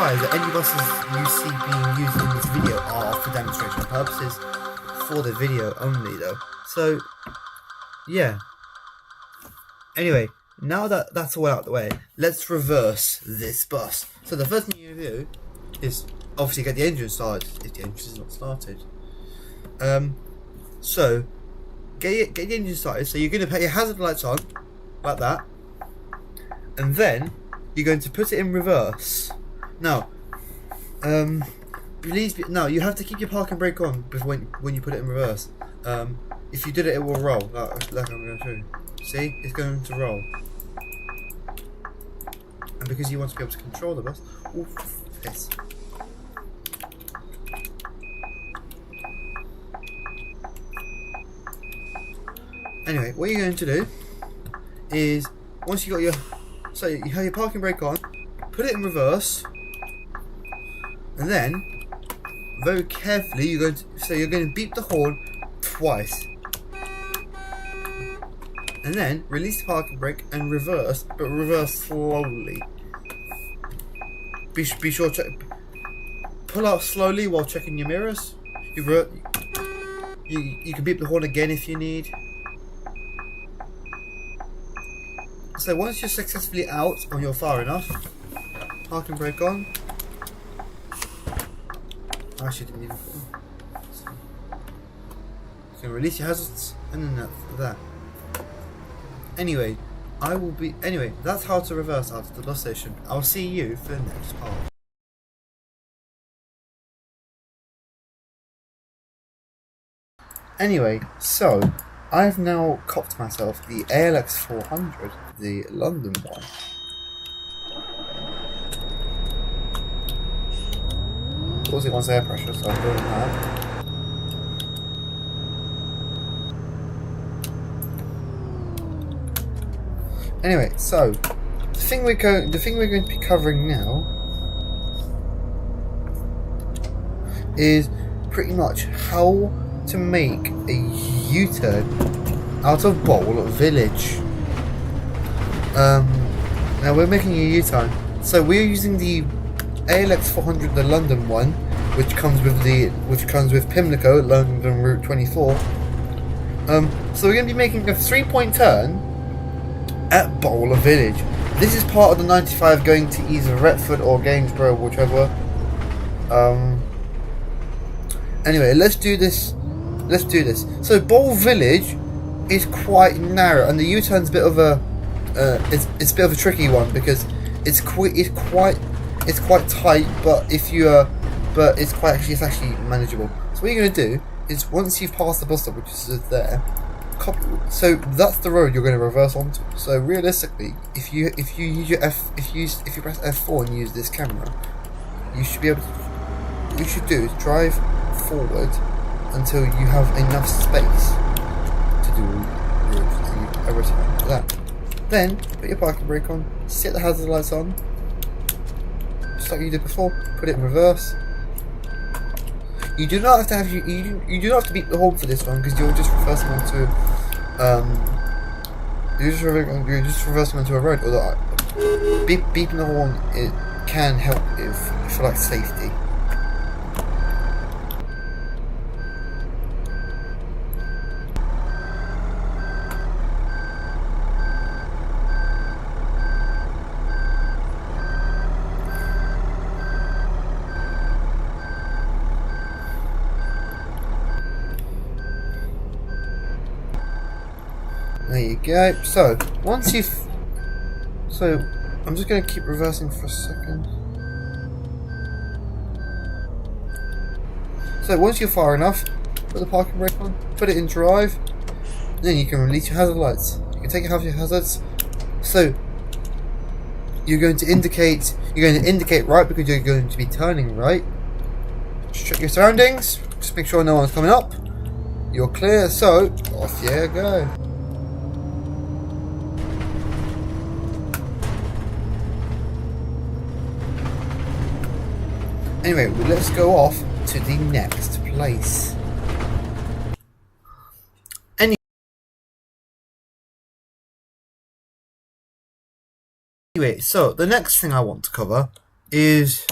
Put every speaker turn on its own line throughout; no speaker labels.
That any buses you see being used in this video are for demonstration purposes, for the video only though. So yeah, anyway, now that that's all out of the way, let's reverse this bus. So the first thing you do is obviously get the engine started, if the engine is not started. So get the engine started. So you're going to put your hazard lights on like that, and then you're going to put it in reverse. Now, no, you have to keep your park and brake on before when you put it in reverse. If you did it, it will roll. Like I'm going to show you. See, it's going to roll. And because you want to be able to control the bus, yes. Anyway, what you're going to do is once you got you have your parking brake on, put it in reverse. And then, very carefully, you're going to beep the horn twice, and then release the parking brake and reverse, but reverse slowly. Be sure to pull out slowly while checking your mirrors. You can beep the horn again if you need. So once you're successfully out and you're far enough, parking brake on. I actually didn't even put so you can release your hazards and then that's that. Anyway, that's how to reverse out of the bus station. I'll see you for the next part. Anyway, so I've now copped myself the ALX 400, the London one. Of course it wants air pressure, so I'm doing that. Anyway, so the thing we're going to be covering now is pretty much how to make a U-turn out of Bowl Village. Now we're making a U-turn, so we're using the ALX 400, the London one, which comes with Pimlico, London Route 24. So we're going to be making a 3-point turn at Bowler Village. This is part of the 95 going to either Retford or Gainsborough, whichever. Anyway, let's do this. So Bowl Village is quite narrow, and the U-turn's a bit of a it's a bit of a tricky one because it's quite tight, but it's actually manageable. So what you're going to do is once you've passed the bus stop, which is there, so that's the road you're going to reverse onto. So realistically, if you press F4 and use this camera, you should be able to. What you should do is drive forward until you have enough space to do everything like that. Then put your parking brake on, set the hazard lights on, just like you did before. Put it in reverse. You do not have to you do not have to beep the horn for this one because you're just reversing onto you're just reversing onto a road. Although beeping the horn, it can help for like safety. There you go. So once I'm just going to keep reversing for a second. So once you're far enough, put the parking brake on, put it in drive, then you can release your hazard lights. You can take out your hazards. So you're going to indicate right because you're going to be turning right. Just check your surroundings. Just make sure no one's coming up. You're clear, so off you go. Anyway, let's go off to the next place. Anyway, so the next thing I want to cover is,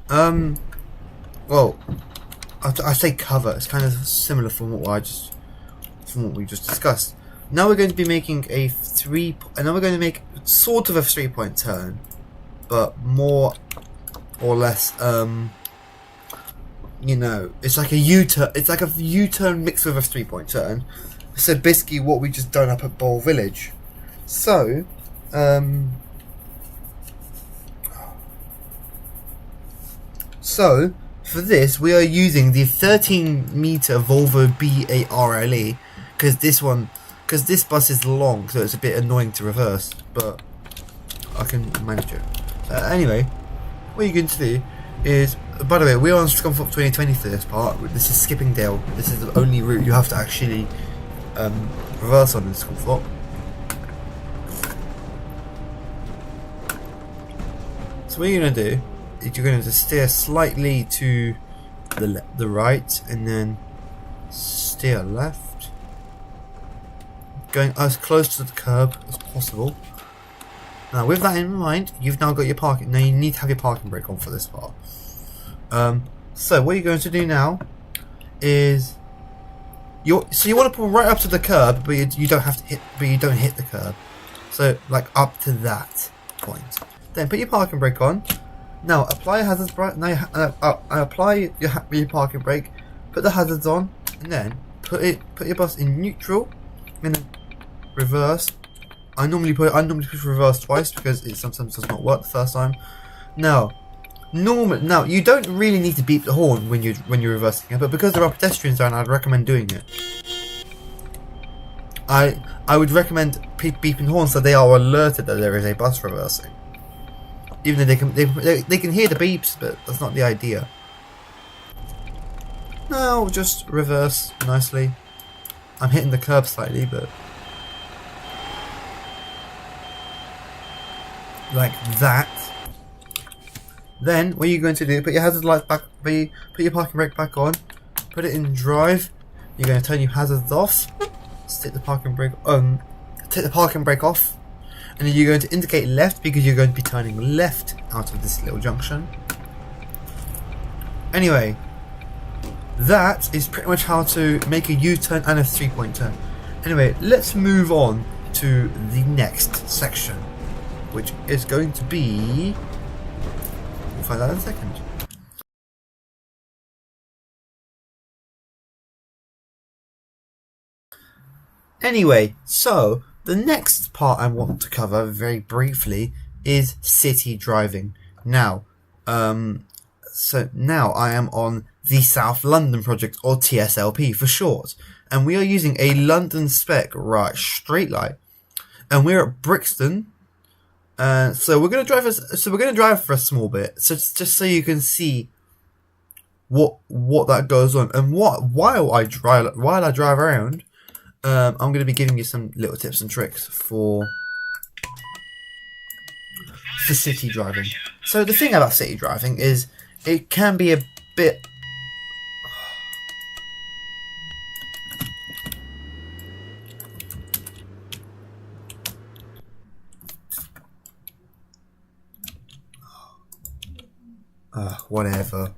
well, I say cover. It's kind of similar from what we just discussed. Now we're going to be making and now we're going to make sort of a 3-point turn, but more or less, you know, it's like a U-turn. It's like a U-turn mixed with a 3-point turn. So basically, what we just done up at Bowl Village. So, for this, we are using the 13-meter Volvo BARLE because this bus is long, so it's a bit annoying to reverse, but I can manage it. Anyway, what you're going to do is, by the way, we're on Scunthorpe 2020 for this part. This is Skippingdale. This is the only route you have to actually reverse on in Scunthorpe. So what you're going to do is you're going to steer slightly to the right and then steer left, going as close to the curb as possible. Now with that in mind, you've now got your parking. Now you need to have your parking brake on for this part. So what you're going to do now is you want to pull right up to the curb, but you don't have to hit. But you don't hit the curb. So like up to that point. Then put your parking brake on. Now apply a hazards brake. Now apply your parking brake. Put the hazards on, and then put your bus in neutral, and then reverse. I normally push reverse twice because it sometimes does not work the first time. Now you don't really need to beep the horn when you're reversing it, but because there are pedestrians around, I'd recommend doing it. I would recommend beeping horns so they are alerted that there is a bus reversing. Even though they can hear the beeps, but that's not the idea. Now just reverse nicely. I'm hitting the curb slightly, but like that. Then what you're going to do, put your hazard lights back, put your parking brake back on, put it in drive. You're going to turn your hazards off, take the parking brake off, and then you're going to indicate left because you're going to be turning left out of this little junction. Anyway, that is pretty much how to make a U-turn and a 3-point turn. Anyway, let's move on to the next section, which is going to be... We'll find out in a second. Anyway, so the next part I want to cover very briefly is city driving. Now, so now I am on the South London project, or TSLP for short, and we are using a London spec straight light, and we're at Brixton. So we're gonna drive for a small bit, so just so you can see what that goes on, and while I drive around. I'm going to be giving you some little tips and tricks for city driving. So the thing about city driving is it can be a bit... whatever.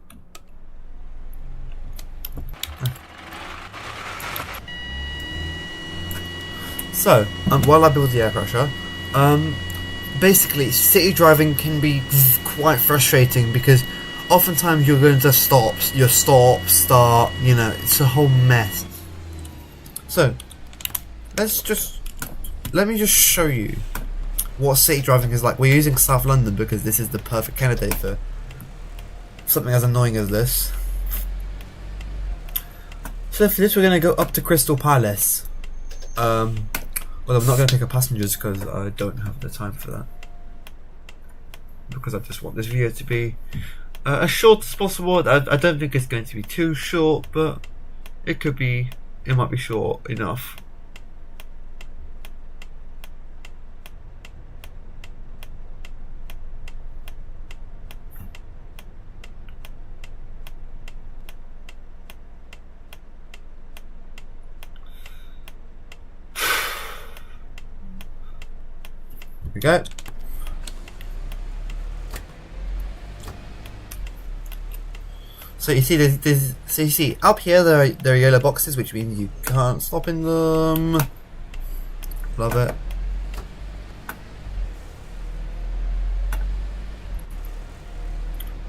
So, while I build the air pressure, basically city driving can be quite frustrating because oftentimes you're going to start, you know, it's a whole mess. So, let me just show you what city driving is like. We're using South London because this is the perfect candidate for something as annoying as this. So for this we're going to go up to Crystal Palace. Well, I'm not going to pick up passengers because I don't have the time for that. because I just want this video to be as short as possible. I don't think it's going to be too short, but it might be short enough. We go. So you see, up here there are yellow boxes, which means you can't stop in them. Love it.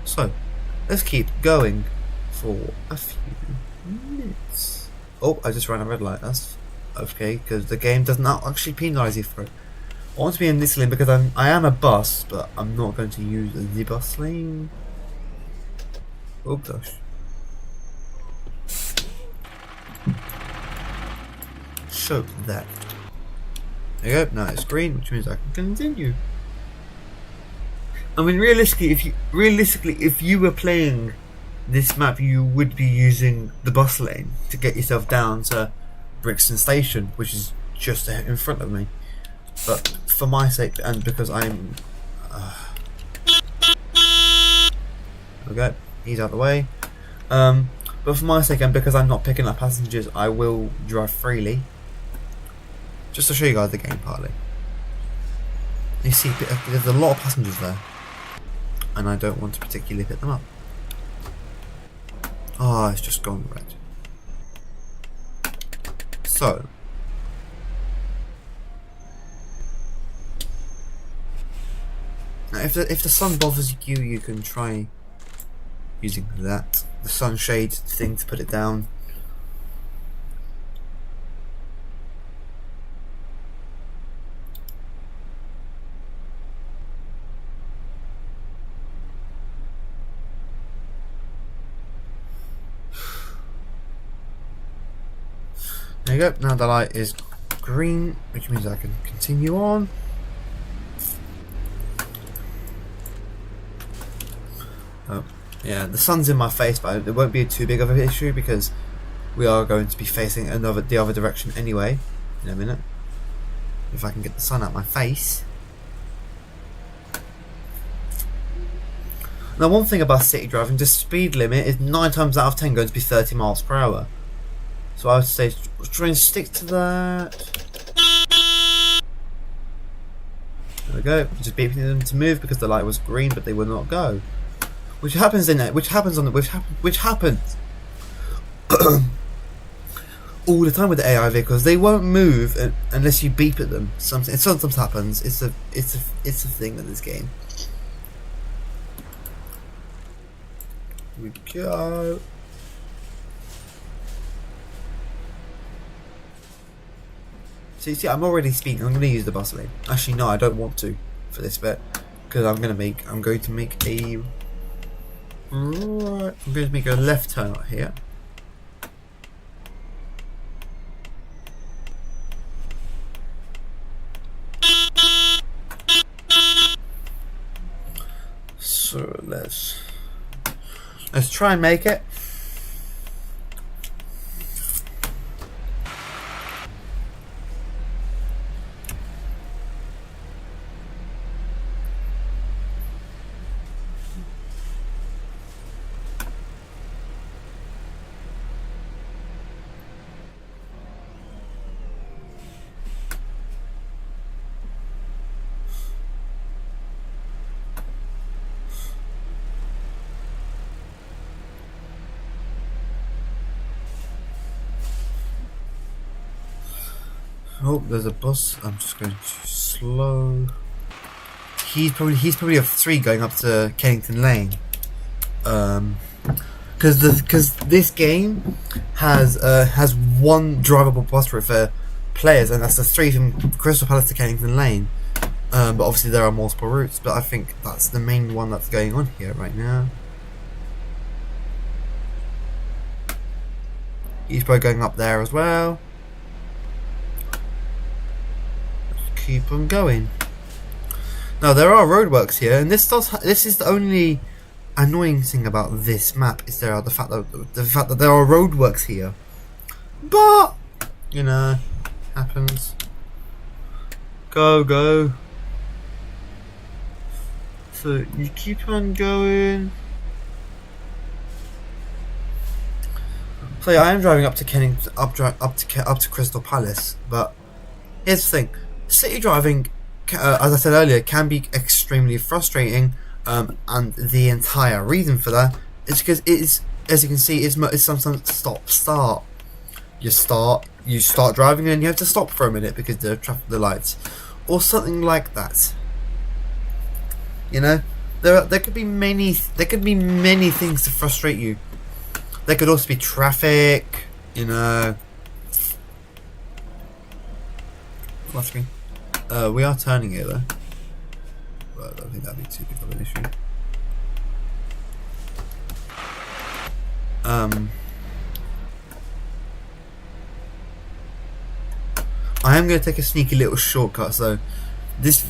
So let's keep going for a few minutes. Oh, I just ran a red light. That's okay, because the game does not actually penalise you for it. I want to be in this lane because I am a bus, but I'm not going to use the bus lane. Oh gosh. So that. There you go, now it's green, which means I can continue. I mean, realistically, if you were playing this map, you would be using the bus lane to get yourself down to Brixton Station, which is just in front of me. But for my sake, and because I'm okay, he's out of the way. But for my sake, and because I'm not picking up passengers, I will drive freely. Just to show you guys the game partly. You see, there's a lot of passengers there, and I don't want to particularly pick them up. Oh, it's just gone red. So. Now, if the sun bothers you, you can try using the sunshade thing to put it down. There you go. Now the light is green, which means I can continue on. Oh, yeah, the sun's in my face, but it won't be too big of an issue because we are going to be facing the other direction anyway in a minute. If I can get the sun out my face. Now, one thing about city driving, the speed limit is 9 times out of 10 going to be 30 miles per hour. So I would say try and stick to that. There we go. Just beeping them to move because the light was green, but they would not go. Which happens all the time with the AI vehicles. They won't move unless you beep at them. It sometimes happens. It's a thing in this game. Here we go. So you see, I'm already speeding. I'm going to use the bus lane. Actually, no, I don't want to for this bit because I'm going to make a left turn out here. So let's try and make it. Oh, there's a bus. I'm just going to slow. He's probably a 3 going up to Kennington Lane. Because this game has one drivable bus route for players, and that's the 3 from Crystal Palace to Kennington Lane. But obviously there are multiple routes, but I think that's the main one that's going on here right now. He's probably going up there as well. Keep on going. Now there are roadworks here, and this is the only annoying thing about this map is the fact that there are roadworks here. But you know, happens. Go. So you keep on going. So yeah, I am driving up to Kennington, up to Crystal Palace. But here's the thing: city driving, as I said earlier, can be extremely frustrating. And the entire reason for that is because it is, as you can see, it's sometimes stop-start. You start driving and you have to stop for a minute because the lights, or something like that. You know, there could be many things to frustrate you. There could also be traffic. You know. What's me? We are turning it though. But I don't think that'd be too big of an issue. I am going to take a sneaky little shortcut. So this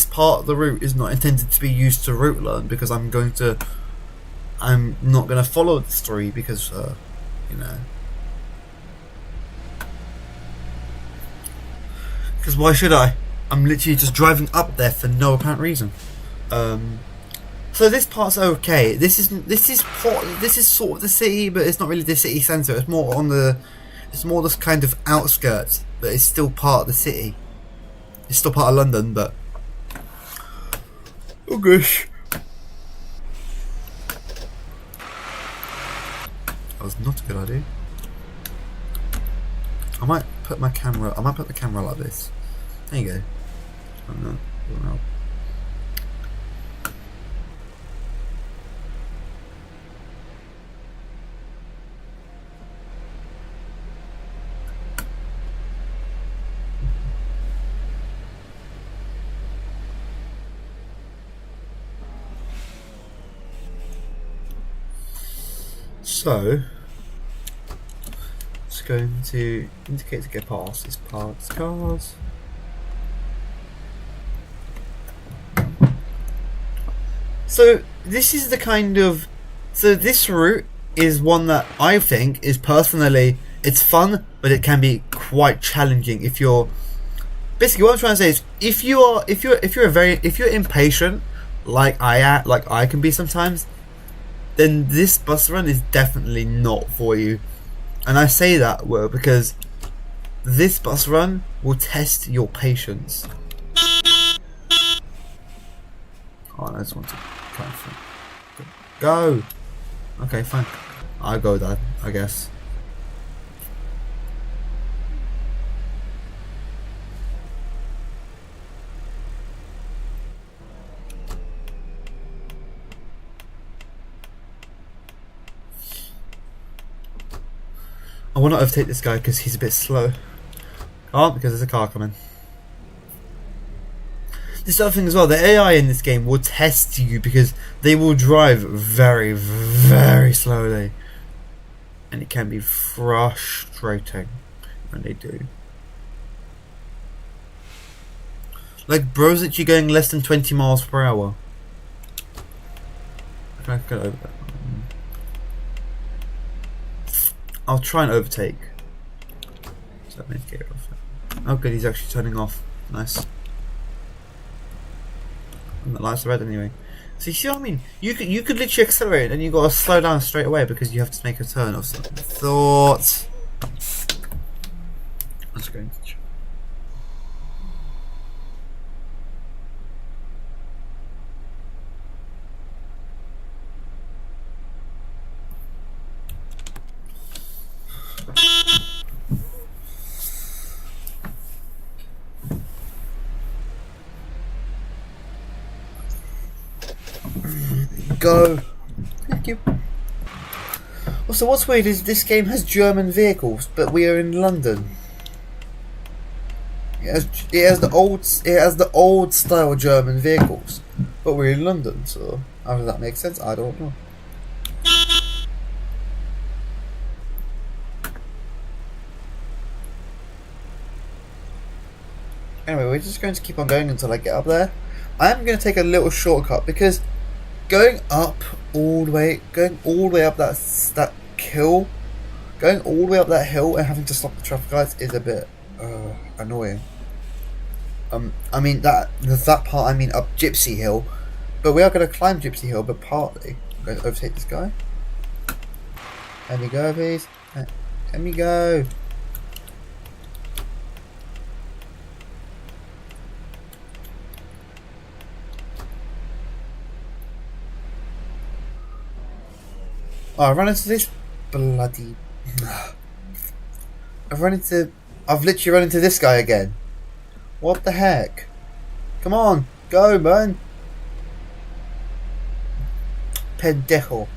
part of the route is not intended to be used to route learn, because I'm not going to follow the story because you know. Because why should I? I'm literally just driving up there for no apparent reason. So this part's okay. This is sort of the city, but it's not really the city centre. It's more this kind of outskirts, but it's still part of the city. It's still part of London, but oh gosh, that was not a good idea. I might put the camera like this. There you go. Oh no. So it's going to indicate to get past this part's cars. So this is the kind of, this route is one that I think is personally, it's fun, but it can be quite challenging if you're, basically what I'm trying to say is, if you're impatient, like I can be sometimes, then this bus run is definitely not for you. And I say that because this bus run will test your patience. Oh, I just want to go. Okay, fine. I'll go then, I guess. I want to overtake this guy because he's a bit slow. Can't, because there's a car coming. This other thing as well, the AI in this game will test you because they will drive very, very slowly. And it can be frustrating when they do. Like, bro's actually going less than 20 miles per hour. Can I go over that? I'll try and overtake. So that means get off. Oh good, he's actually turning off. Nice. And the lights are red anyway. So you see what I mean? You could literally accelerate and you got to slow down straight away because you have to make a turn or something. Thought. Let's go. Go. Thank you. Also, what's weird is this game has German vehicles, but we are in London. It has the old style German vehicles, but we're in London. So how does that make sense? I don't know. Anyway, we're just going to keep on going until I get up there. I am going to take a little shortcut because going all the way up that hill, going all the way up that hill and having to stop the traffic lights is a bit annoying. I mean that part. I mean up Gypsy Hill, but we are going to climb Gypsy Hill, but partly I'm going to overtake this guy. Let me go, please. Let me go. Oh, I ran into this bloody. I've literally run into this guy again. What the heck? Come on, go, man. Pendejo.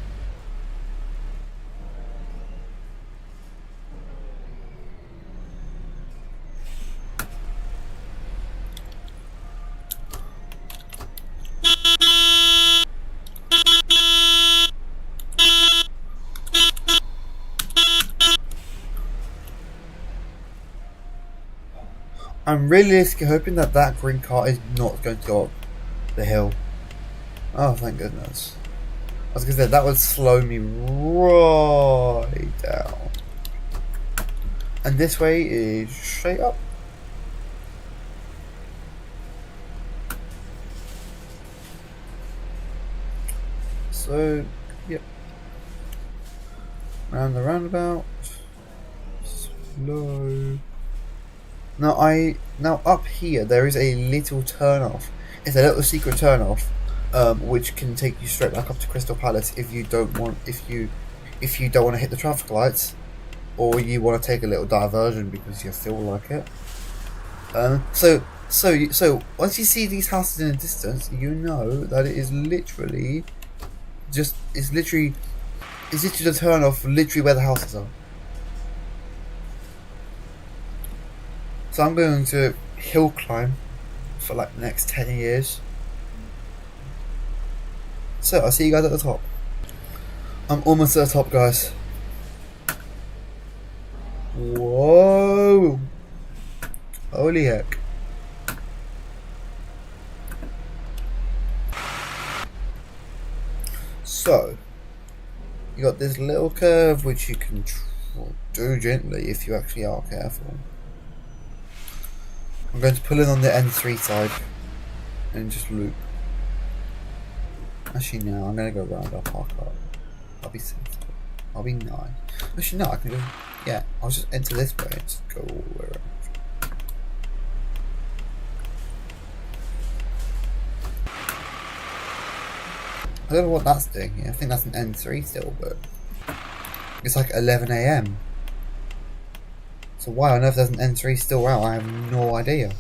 I'm realistically hoping that green car is not going to go up the hill. Oh, thank goodness. I was going to say, that would slow me right down. And this way is straight up. So, yep. Round the roundabout. Slow. Now up here there is a little turn-off. It's a little secret turn-off, which can take you straight back up to Crystal Palace if you don't want to hit the traffic lights, or you want to take a little diversion because you feel like it. So once you see these houses in the distance, you know that it is literally the turn-off, literally where the houses are. So I'm going to hill climb for like the next 10 years. So I'll see you guys at the top. I'm almost at the top, guys. Whoa! Holy heck. So, you got this little curve which you can do gently if you actually are careful. I'm going to pull in on the N3 side and just loop. Actually, no, I'm going to go around. I'll park up. I'll be sensible. I'll be nice. Actually, no, I can go. Yeah, I'll just enter this way and just go all the way around. I don't know what that's doing here. I think that's an N3 still, but it's like 11 AM. So why on earth there's an N3 still out? I have no idea.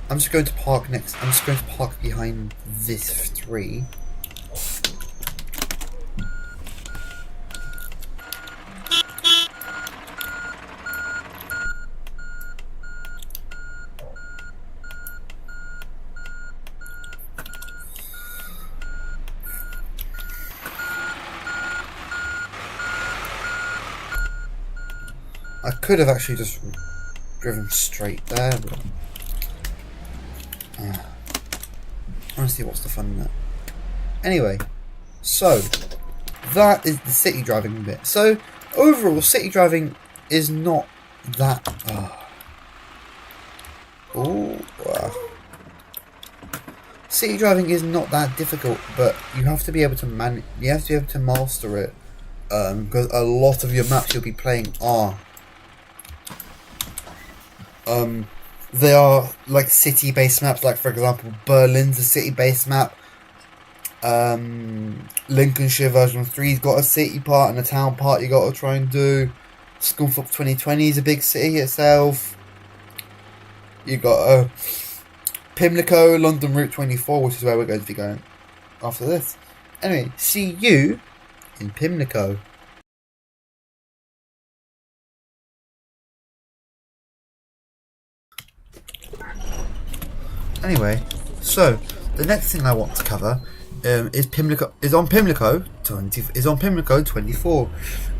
I'm just going to park behind this 3. I could have actually just driven straight there, but honestly, what's the fun in that? Anyway, so that is the city driving bit. So overall, city driving is not that. City driving is not that difficult, but you have to be able to You have to be able to master it, because a lot of your maps you'll be playing are. They are like city-based maps, like for example Berlin's a city-based map. Lincolnshire version 3's got a city part and a town part you got to try and do. Scunthorpe 2020 is a big city itself. You got Pimlico, London Route 24, which is where we're going to be going after this. Anyway, see you in Pimlico. Anyway, so the next thing I want to cover is on Pimlico 24,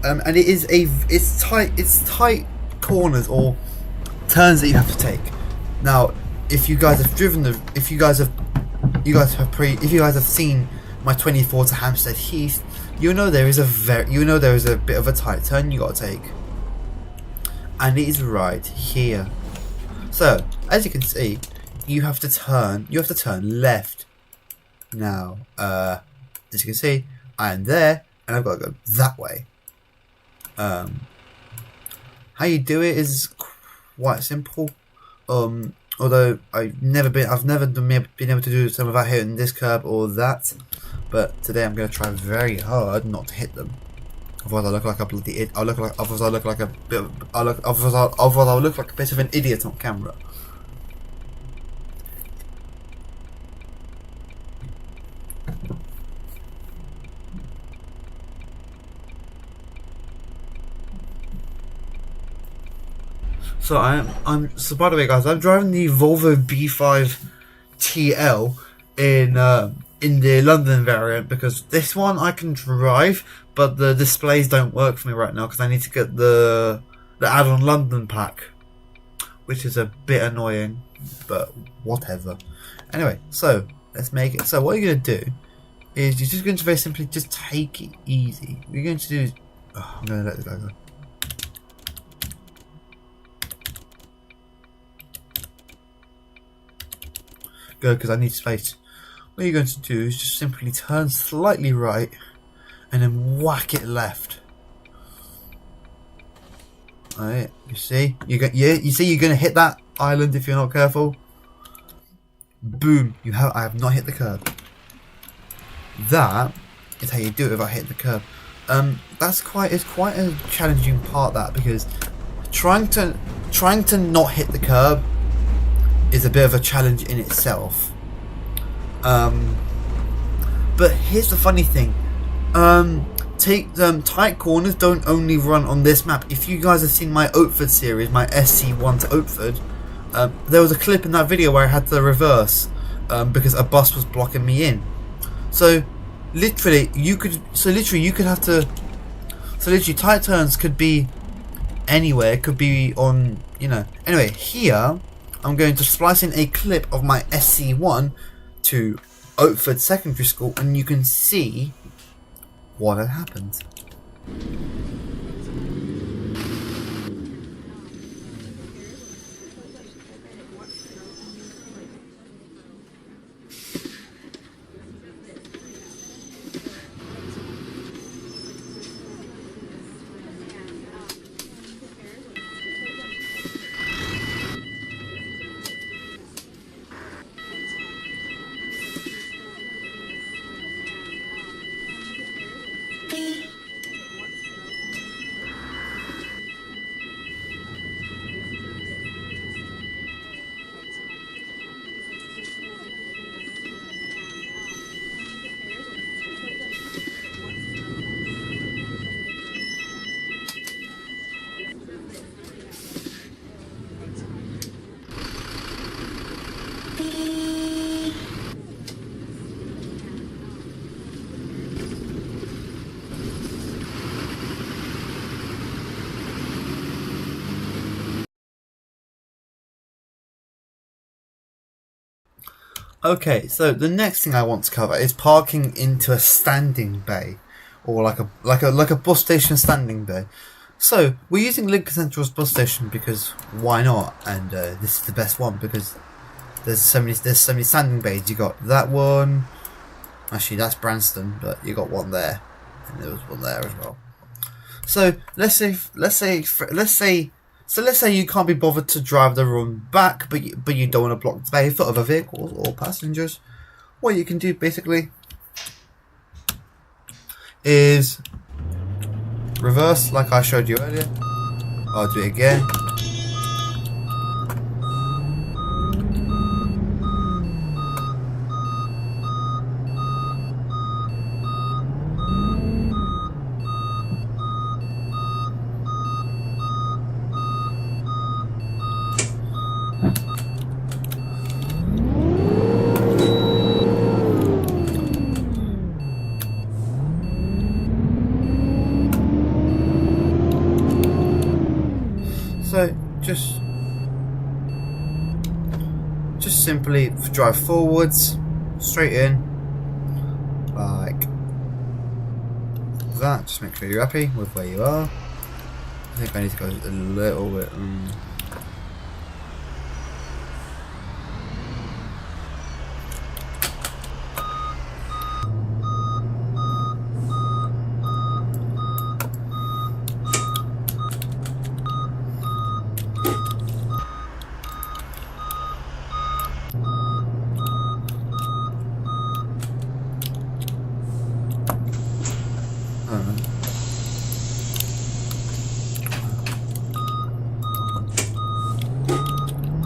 and it's tight corners or turns that you have to take. Now, if you guys have driven the, if you guys have seen my 24 to Hampstead Heath, you know there is a bit of a tight turn you got to take, and it is right here. So as you can see, you have to turn left. Now, as you can see, I am there, and I've got to go that way. How you do it is quite simple. Although I've never been able to do some without hitting this curb or that. But today I'm going to try very hard not to hit them. Otherwise I look like a bloody idiot. Otherwise I look like a bit of an idiot on camera. So so by the way, guys, I'm driving the Volvo B5 TL in the London variant, because this one I can drive, but the displays don't work for me right now because I need to get the add-on London pack, which is a bit annoying, but whatever. Anyway, so let's make it. So what you're gonna do is you're just going to very simply just take it easy. What you're going to do is, I'm gonna let the guy go. Because I need space. What you're going to do is just simply turn slightly right and then whack it left. Alright, you see? You see you're gonna hit that island if you're not careful. Boom, I have not hit the curb. That is how you do it without hitting the curb. It's quite a challenging part, that, because trying to not hit the curb is a bit of a challenge in itself. But here's the funny thing. Tight corners don't only run on this map. If you guys have seen my Oatford series, my SC1 to Oatford, there was a clip in that video where I had to reverse because a bus was blocking me in. So literally tight turns could be anywhere. It could be on, Anyway, here I'm going to splice in a clip of my SC1 to Oatford Secondary School, and you can see what had happened. Okay, so the next thing I want to cover is parking into a standing bay, or like a bus station standing bay. So we're using Lincoln Central's bus station because why not? And this is the best one because there's so many standing bays. You got that one. Actually, that's Branston, but you got one there, and there was one there as well. So let's say you can't be bothered to drive the run back, but you don't want to block the bay for other vehicles or passengers. What you can do basically is reverse, like I showed you earlier. I'll do it again. So simply drive forwards, straight in, like that. Just make sure you're happy with where you are. I think I need to go a little bit.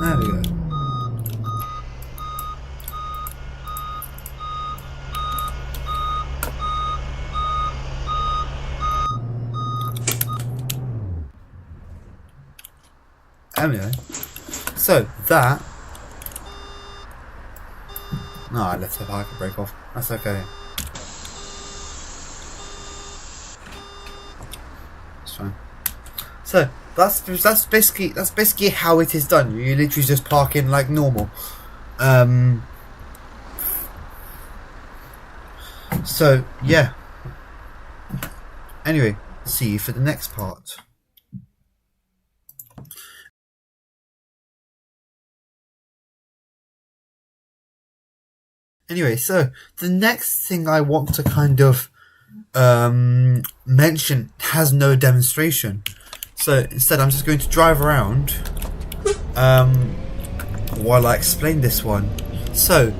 There we go. Anyway, so that. No, I left the parking brake off. That's okay. That's fine. So that's basically how it is done. You literally just park in like normal. So yeah. Anyway, see you for the next part. Anyway, so the next thing I want to kind of mention has no demonstration. So instead, I'm just going to drive around while I explain this one. So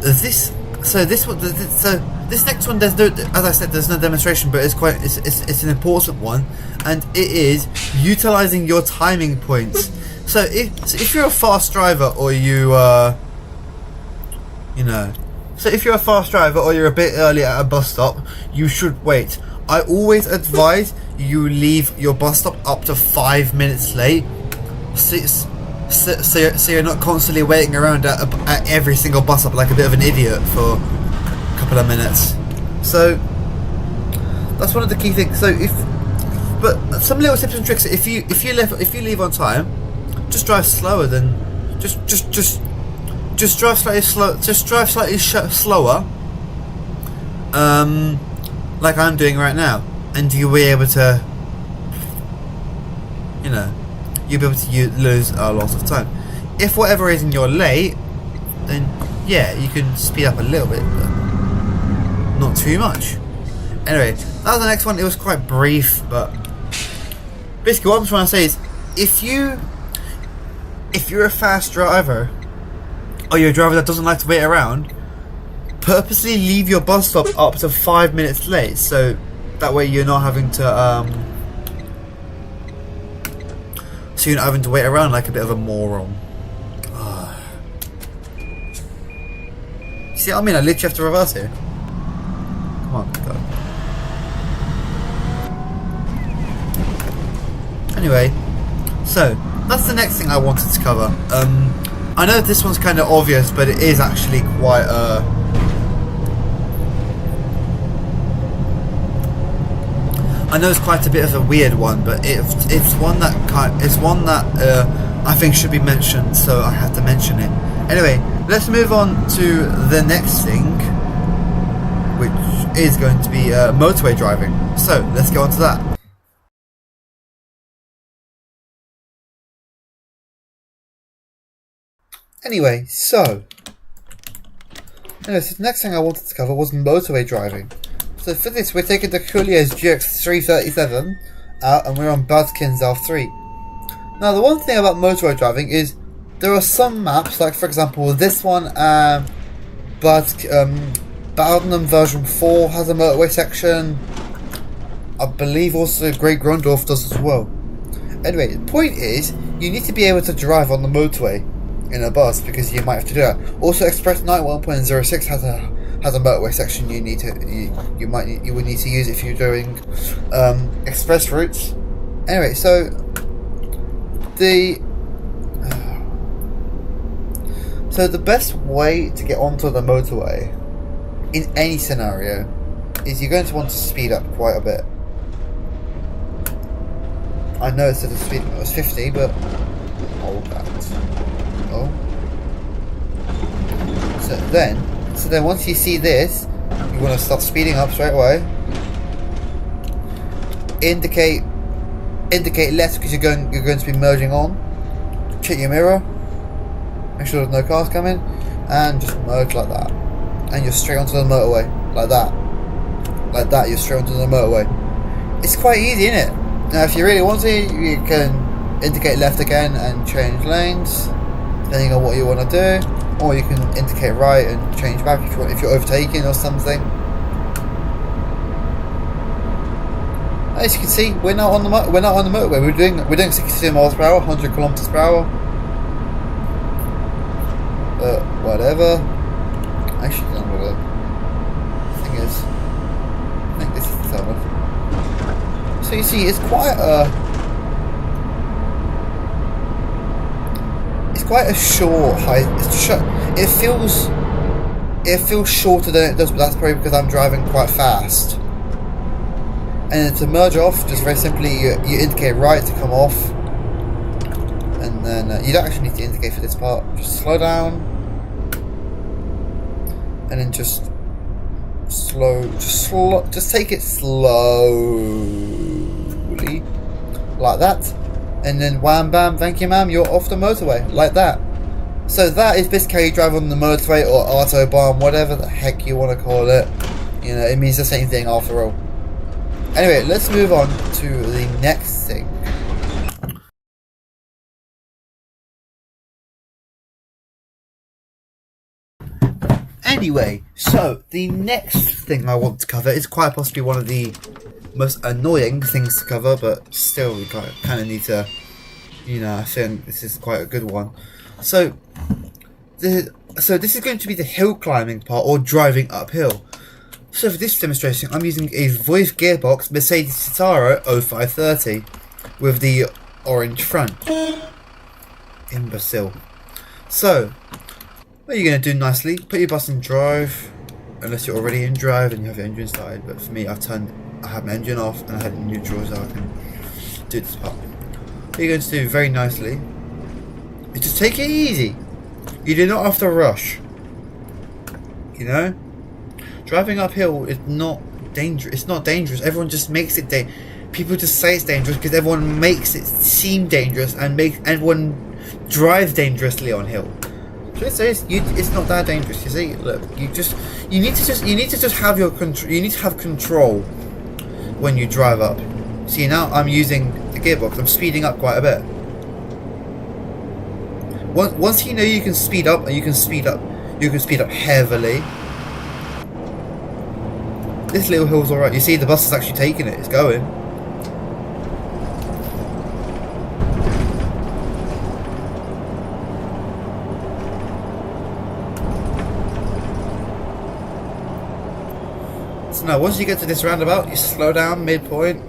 this next one, there's no, as I said, there's no demonstration, but it's an important one, and it is utilizing your timing points. So if you're a fast driver, or so if you're a fast driver or you're a bit early at a bus stop, you should wait. I always advise you leave your bus stop up to 5 minutes late, so you're not constantly waiting around at every single bus stop like a bit of an idiot for a couple of minutes. So that's one of the key things. So but some little tips and tricks. If you leave on time, just drive slower than just drive slightly slow. Just drive slightly slower, like I'm doing right now, and you'll be able to, you'll be able to lose a lot of time. If for whatever reason you're late, then yeah, you can speed up a little bit, but not too much. Anyway, that was the next one. It was quite brief, but basically what I'm trying to say is, if you're a fast driver, or you're a driver that doesn't like to wait around, purposely leave your bus stop up to 5 minutes late, so that way you're not having to wait around like a bit of a moron. See what I mean? I literally have to reverse here. Come on, go. Anyway, so that's the next thing I wanted to cover. I know this one's kind of obvious, but it is actually quite I know it's quite a bit of a weird one, but it's one that I think should be mentioned, so I have to mention it. Anyway, let's move on to the next thing, which is going to be motorway driving. So let's go on to that. Anyway, so the next thing I wanted to cover was motorway driving. So for this, we're taking the Coolier's GX337 out, and we're on Badkins L3. Now, the one thing about motorway driving is there are some maps, like for example this one, Bowdenham version 4 has a motorway section. I believe also Great Grundorf does as well. Anyway, the point is, you need to be able to drive on the motorway in a bus, because you might have to do that. Also, Express 91.06 has a motorway section you would need to use if you're doing express routes. Anyway, so the best way to get onto the motorway in any scenario is you're going to want to speed up quite a bit. I know it said the speed limit was 50, but hold that. Oh. So then once you see this, you want to start speeding up straight away. Indicate left because you're going to be merging on. Check your mirror. Make sure there's no cars coming, and just merge like that. And you're straight onto the motorway, like that. Like that, you're straight onto the motorway. It's quite easy, isn't it? Now, if you really want to, you can indicate left again and change lanes, depending on what you want to do. Or you can indicate right and change back if you're overtaking or something. As you can see, we're not on the motorway. We're doing 62 miles per hour, 100 kilometers per hour. But whatever. Actually, I don't know what the thing is. I think this is the timer. So you see, it's quite a short height. It feels shorter than it does, but that's probably because I'm driving quite fast. And to merge off, just very simply, you indicate right to come off, and then you don't actually need to indicate for this part. Just slow down, and then just take it slowly, like that, and then wham bam, thank you ma'am, you're off the motorway, like that. So that is basically how you drive on the motorway or autobahn, whatever the heck you want to call it. You know, it means the same thing after all. Anyway, let's move on to the next thing. Anyway, so the next thing I want to cover is quite possibly one of the most annoying things to cover, but still we kind of need to, you know, I think this is quite a good one. So this is going to be the hill climbing part, or driving uphill. So for this demonstration, I'm using a voice gearbox Mercedes Citaro 0530 with the orange front. Imbecile. So, what you're going to do nicely, put your bus in drive, unless you're already in drive and you have your engine started, but for me I have my engine off and I had it in neutral so I can do this part. What you're going to do very nicely is just take it easy. You do not have to rush. You know? Driving uphill is not dangerous. It's not dangerous. Everyone just makes it people just say it's dangerous because everyone makes it seem dangerous and everyone drives dangerously on hill. So it's not that dangerous. You see, look, you need to just have your control. You need to have control when you drive up. See, now I'm using the gearbox. I'm speeding up quite a bit. Once you know you can speed up, and you can speed up heavily. This little hill's alright. You see, the bus is actually taking it. It's going. So now, once you get to this roundabout, you slow down midpoint.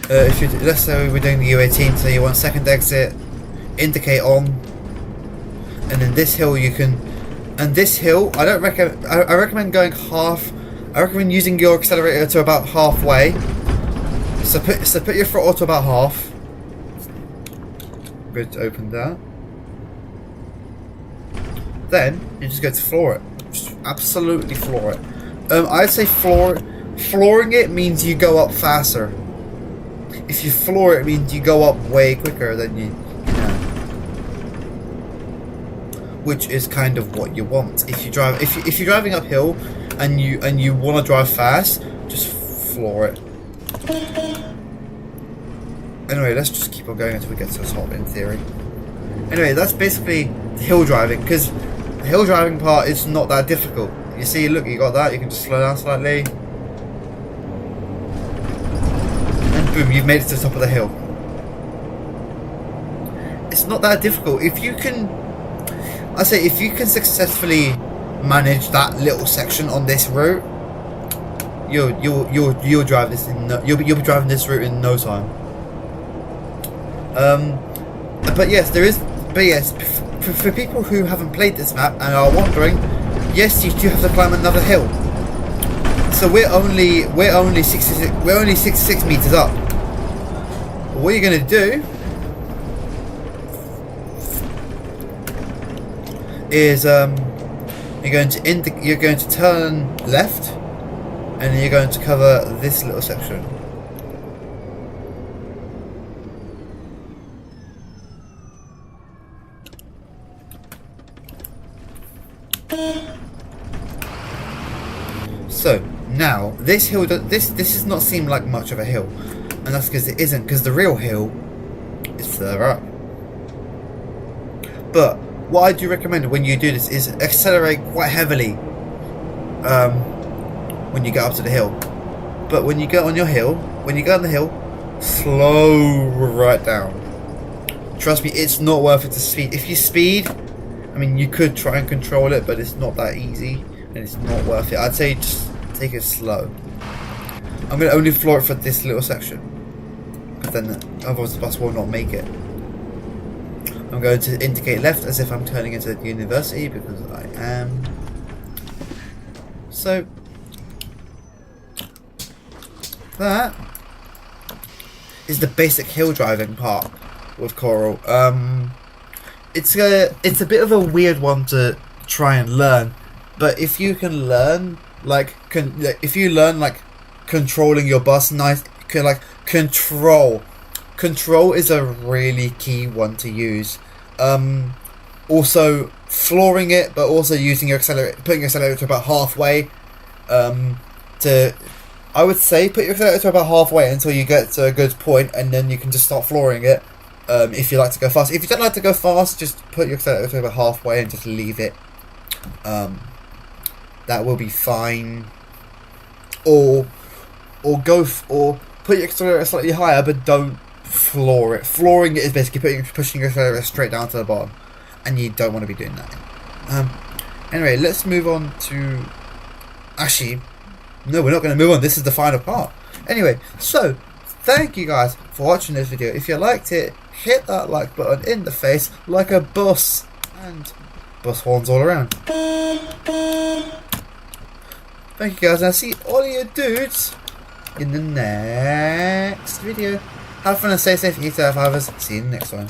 Let's say we're doing the U18, so you want second exit, indicate on, and then this hill you can. And this hill, I recommend going half. I recommend using your accelerator to about halfway. So put your throttle to about half. Good to open that. Then you just go to floor it. Just absolutely floor it. I'd say flooring it means you go up faster. If you floor it means you go up way quicker than you know. Which is kind of what you want. If you're driving uphill and you want to drive fast, just floor it. Anyway, let's just keep on going until we get to the top, in theory. Anyway, that's basically the hill driving, because the hill driving part is not that difficult. You see, look, you got that, you can just slow down slightly. And boom, you've made it to the top of the hill. It's not that difficult. If you can successfully manage that little section on this route, you'll drive this you'll be driving this route in no time. But yes, for people who haven't played this map and are wondering, yes, you do have to climb another hill. So we're only 66 meters up. But what you're gonna do is you're going to turn left, and then you're going to cover this little section. So now this hill, this does not seem like much of a hill, and that's because it isn't. Because the real hill is further up. But what I do recommend when you do this is accelerate quite heavily when you get up to the hill. But when you go on the hill, slow right down. Trust me, it's not worth it to speed. If you speed, I mean, you could try and control it, but it's not that easy, and it's not worth it. I'd say just take it slow. I'm going to only floor it for this little section, because then otherwise the bus will not make it. I'm going to indicate left as if I'm turning into the university, because I am. So that is the basic hill driving part with Coral. It's a bit of a weird one to try and learn, but if you can learn if you learn controlling your bus control is a really key one to use. Also flooring it, but also using your putting your accelerator to about halfway. I would say put your accelerator to about halfway until you get to a good point, and then you can just start flooring it. If you like to go fast. If you don't like to go fast, just put your accelerator to about halfway and just leave it. That will be fine. Or put your accelerator slightly higher, but don't floor it. Flooring it is basically pushing your accelerator straight down to the bottom, and you don't want to be doing that. Anyway, let's move on to. Actually, no, we're not going to move on. This is the final part. Anyway, so thank you guys for watching this video. If you liked it, hit that like button in the face like a bus, and bus horns all around. Thank you guys, and I'll see all of you dudes in the next video. Have fun and stay safe, eat out of others. See you in the next one.